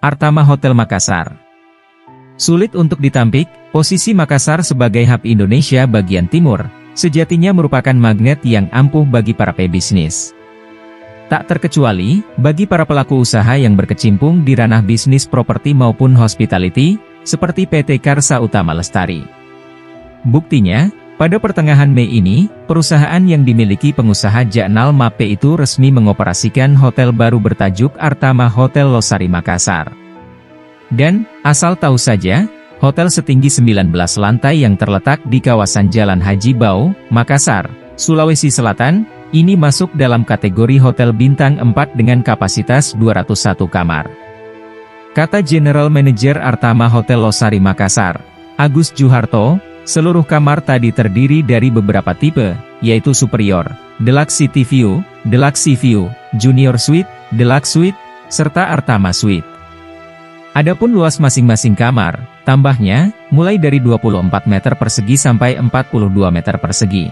Artama Hotel Makassar. Sulit untuk ditampik, posisi Makassar sebagai hub Indonesia bagian timur, sejatinya merupakan magnet yang ampuh bagi para pebisnis. Tak terkecuali, bagi para pelaku usaha yang berkecimpung di ranah bisnis properti maupun hospitality, seperti PT Karsa Utama Lestari. Buktinya, pada pertengahan Mei ini, perusahaan yang dimiliki pengusaha Jaknal Mape itu resmi mengoperasikan hotel baru bertajuk Artama Hotel Losari Makassar. Dan, asal tahu saja, hotel setinggi 19 lantai yang terletak di kawasan Jalan Haji Bau, Makassar, Sulawesi Selatan, ini masuk dalam kategori hotel bintang 4 dengan kapasitas 201 kamar. Kata General Manager Artama Hotel Losari Makassar, Agus Juharto, seluruh kamar tadi terdiri dari beberapa tipe, yaitu Superior, Deluxe City View, Deluxe Sea View, Junior Suite, Deluxe Suite, serta Artama Suite. Adapun luas masing-masing kamar, tambahnya, mulai dari 24 meter persegi sampai 42 meter persegi.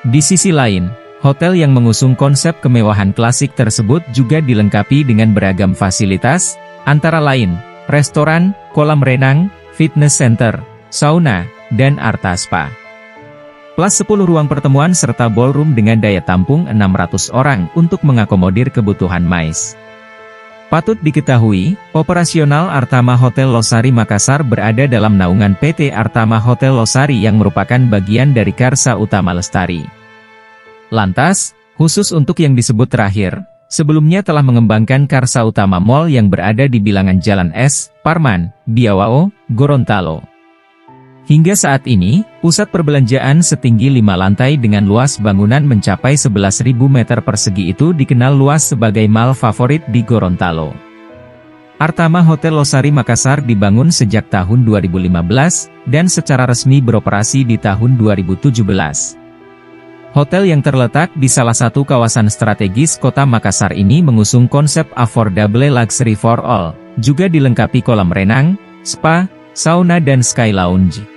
Di sisi lain, hotel yang mengusung konsep kemewahan klasik tersebut juga dilengkapi dengan beragam fasilitas, antara lain, restoran, kolam renang, fitness center, sauna, dan Arta Spa. Plus 10 ruang pertemuan serta ballroom dengan daya tampung 600 orang untuk mengakomodir kebutuhan MICE. Patut diketahui, operasional Artama Hotel Losari Makassar berada dalam naungan PT Artama Hotel Losari yang merupakan bagian dari Karsa Utama Lestari. Lantas, khusus untuk yang disebut terakhir, sebelumnya telah mengembangkan Karsa Utama Mall yang berada di bilangan Jalan S, Parman, Biawao, Gorontalo. Hingga saat ini, pusat perbelanjaan setinggi 5 lantai dengan luas bangunan mencapai 11.000 meter persegi itu dikenal luas sebagai mall favorit di Gorontalo. Artama Hotel Losari Makassar dibangun sejak tahun 2015, dan secara resmi beroperasi di tahun 2017. Hotel yang terletak di salah satu kawasan strategis kota Makassar ini mengusung konsep affordable luxury for all, juga dilengkapi kolam renang, spa, sauna dan sky lounge.